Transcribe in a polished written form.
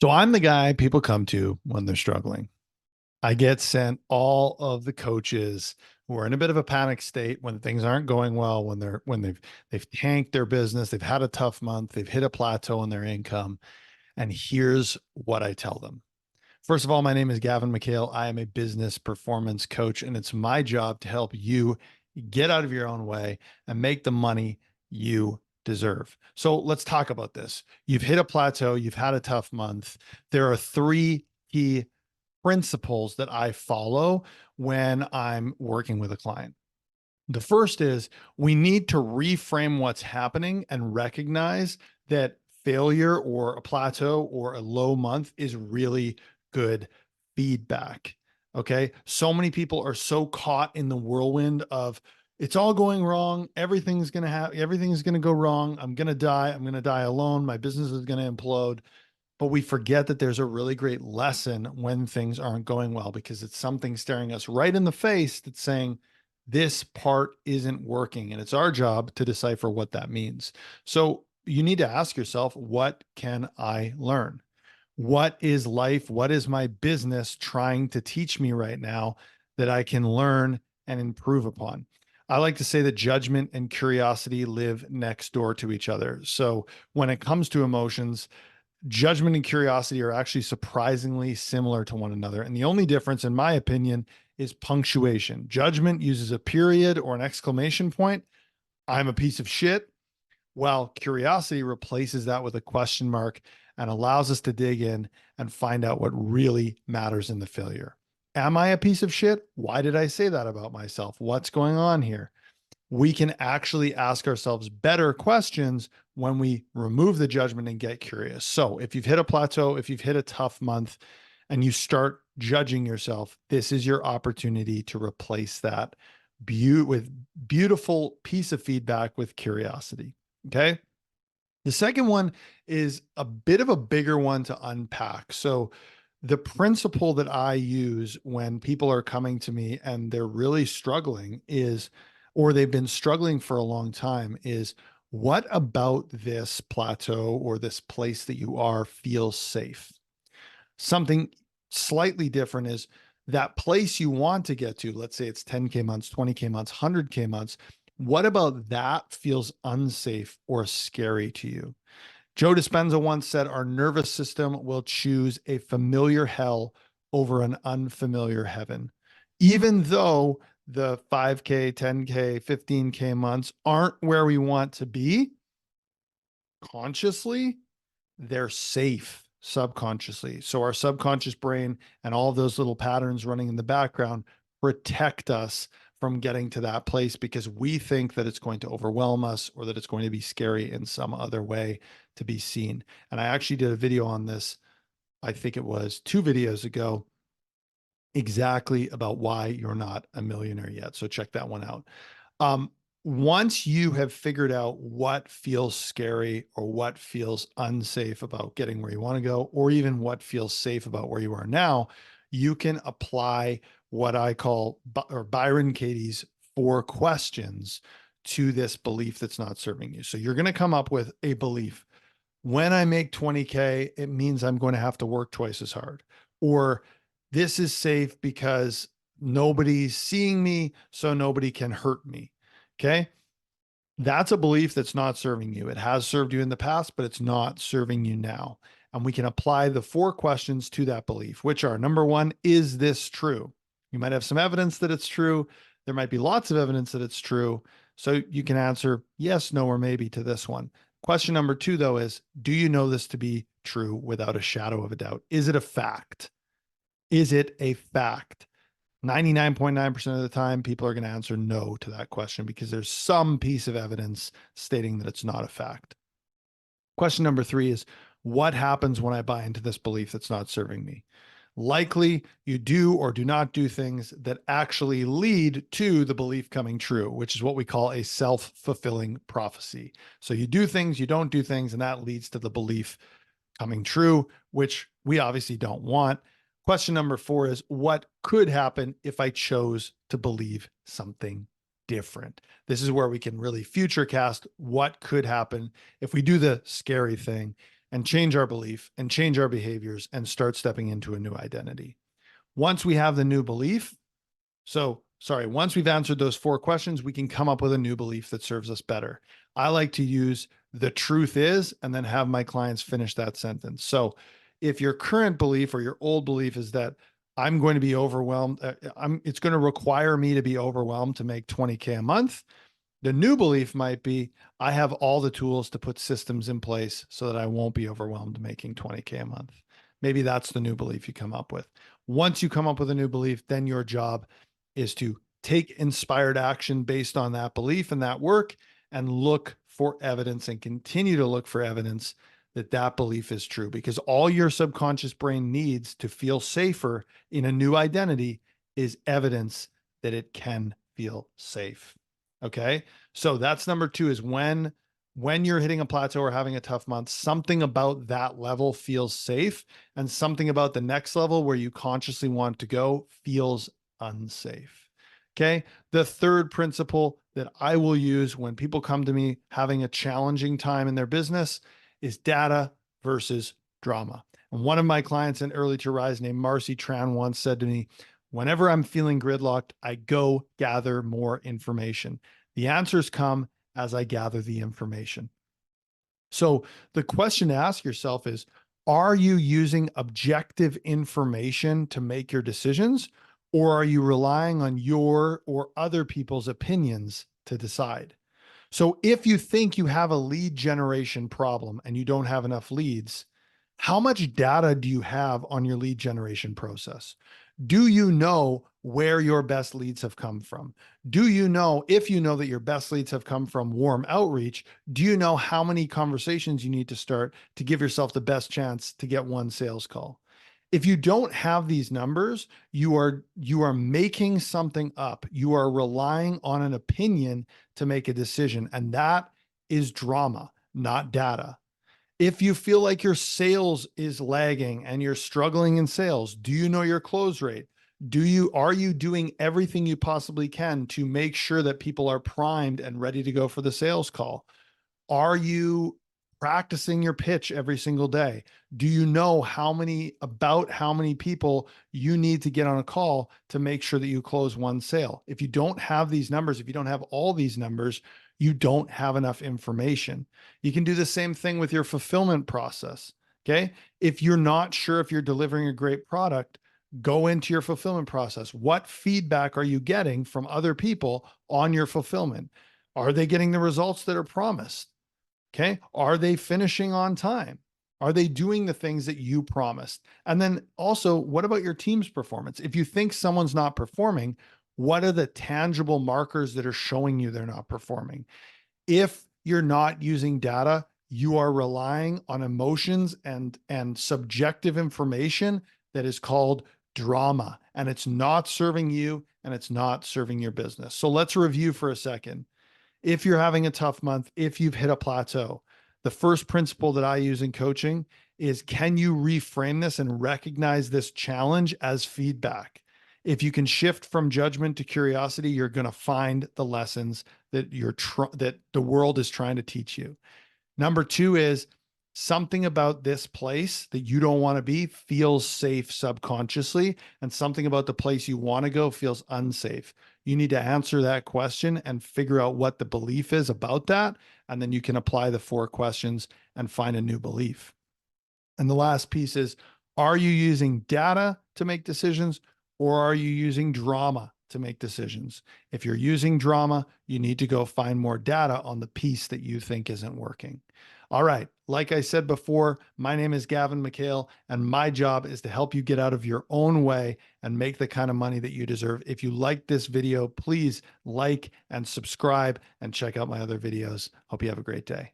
So I'm the guy people come to when they're struggling. I get sent all of the coaches who are in a bit of a panic state when things aren't going well, when they've tanked their business, they've had a tough month, they've hit a plateau in their income. And here's what I tell them. First of all, my name is Gavin McHale. I am a business performance coach, and it's my job to help you get out of your own way and make the money you deserve. So let's talk about this. You've hit a plateau, you've had a tough month. There are three key principles that I follow when I'm working with a client. The first is we need to reframe what's happening and recognize that failure or a plateau or a low month is really good feedback. Okay. So many people are so caught in the whirlwind of it's all going wrong. Everything's going to go wrong. I'm going to die. I'm going to die alone. My business is going to implode. But we forget that there's a really great lesson when things aren't going well because it's something staring us right in the face that's saying, this part isn't working. And it's our job to decipher what that means. So you need to ask yourself, what can I learn? What is life? What is my business trying to teach me right now that I can learn and improve upon? I like to say that judgment and curiosity live next door to each other. So when it comes to emotions, judgment and curiosity are actually surprisingly similar to one another. And the only difference, in my opinion, is punctuation. Judgment uses a period or an exclamation point. I'm a piece of shit. While curiosity replaces that with a question mark and allows us to dig in and find out what really matters in the failure. Am I a piece of shit? Why did I say that about myself? What's going on here? We can actually ask ourselves better questions when we remove the judgment and get curious. So if you've hit a plateau, if you've hit a tough month and you start judging yourself, this is your opportunity to replace that with beautiful piece of feedback with curiosity. Okay. The second one is a bit of a bigger one to unpack. So the principle that I use when people are coming to me and they're really struggling is, or they've been struggling for a long time, is what about this plateau or this place that you are feels safe? Something slightly different is that place you want to get to. Let's say it's 10K months, 20K months, 100K months. What about that feels unsafe or scary to you? Joe Dispenza once said, our nervous system will choose a familiar hell over an unfamiliar heaven. Even though the 5K, 10K, 15K months aren't where we want to be, consciously, they're safe subconsciously. So our subconscious brain and all of those little patterns running in the background protect us from getting to that place because we think that it's going to overwhelm us or that it's going to be scary in some other way to be seen. And I actually did a video on this, I think it was 2 videos ago, exactly about why you're not a millionaire yet. So check that one out. Um, Once you have figured out what feels scary or what feels unsafe about getting where you want to go, or even what feels safe about where you are now, you can apply what I call or Byron Katie's 4 questions to this belief that's not serving you. So you're going to come up with a belief. When I make 20K, it means I'm going to have to work twice as hard. Or this is safe because nobody's seeing me, so nobody can hurt me. Okay. That's a belief that's not serving you. It has served you in the past, but it's not serving you now. And we can apply the 4 questions to that belief, which are number one, is this true? You might have some evidence that it's true. There might be lots of evidence that it's true. So you can answer yes, no, or maybe to this one. Question number 2, though, is do you know this to be true without a shadow of a doubt? Is it a fact? Is it a fact? 99.9% of the time, people are going to answer no to that question because there's some piece of evidence stating that it's not a fact. Question number 3 is what happens when I buy into this belief that's not serving me? Likely you do or do not do things that actually lead to the belief coming true, which is what we call a self-fulfilling prophecy. So you do things, you don't do things, and that leads to the belief coming true, which we obviously don't want. Question number 4 is what could happen if I chose to believe something different? This is where we can really future cast what could happen if we do the scary thing and change our belief and change our behaviors and start stepping into a new identity. Once we have the new belief, once we've answered those 4 questions, we can come up with a new belief that serves us better. I like to use the truth is, and then have my clients finish that sentence. So if your current belief or your old belief is that I'm going to be overwhelmed, it's going to require me to be overwhelmed to make 20K a month. The new belief might be, I have all the tools to put systems in place so that I won't be overwhelmed making 20K a month. Maybe that's the new belief you come up with. Once you come up with a new belief, then your job is to take inspired action based on that belief and that work, and look for evidence and continue to look for evidence that that belief is true, because all your subconscious brain needs to feel safer in a new identity is evidence that it can feel safe. Okay. So that's number 2, is when you're hitting a plateau or having a tough month, something about that level feels safe, and something about the next level where you consciously want to go feels unsafe. Okay. The third principle that I will use when people come to me having a challenging time in their business is data versus drama. And one of my clients in Early to Rise named Marcy Tran once said to me, whenever I'm feeling gridlocked, I go gather more information. The answers come as I gather the information. So the question to ask yourself is, are you using objective information to make your decisions, or are you relying on your or other people's opinions to decide? So if you think you have a lead generation problem and you don't have enough leads, how much data do you have on your lead generation process? Do you know where your best leads have come from? Do you know, if you know that your best leads have come from warm outreach, do you know how many conversations you need to start to give yourself the best chance to get one sales call? If you don't have these numbers, you are making something up. You are relying on an opinion to make a decision, and that is drama, not data. If you feel like your sales is lagging and you're struggling in sales, do you know your close rate? Are you doing everything you possibly can to make sure that people are primed and ready to go for the sales call? Are you practicing your pitch every single day? Do you know how many people you need to get on a call to make sure that you close one sale? If you don't have these numbers, if you don't have all these numbers, you don't have enough information. You can do the same thing with your fulfillment process. Okay. If you're not sure if you're delivering a great product, go into your fulfillment process. What feedback are you getting from other people on your fulfillment? Are they getting the results that are promised? Okay. Are they finishing on time? Are they doing the things that you promised? And then also, what about your team's performance? If you think someone's not performing, what are the tangible markers that are showing you they're not performing? If you're not using data, you are relying on emotions and subjective information that is called drama, and it's not serving you and it's not serving your business. So let's review for a second. If you're having a tough month, if you've hit a plateau, the first principle that I use in coaching is, can you reframe this and recognize this challenge as feedback? If you can shift from judgment to curiosity, you're going to find the lessons that that the world is trying to teach you. Number 2 is, something about this place that you don't want to be feels safe subconsciously, and something about the place you want to go feels unsafe. You need to answer that question and figure out what the belief is about that. And then you can apply the 4 questions and find a new belief. And the last piece is, are you using data to make decisions, or are you using drama to make decisions? If you're using drama, you need to go find more data on the piece that you think isn't working. All right. Like I said before, my name is Gavin McHale, and my job is to help you get out of your own way and make the kind of money that you deserve. If you like this video, please like and subscribe and check out my other videos. Hope you have a great day.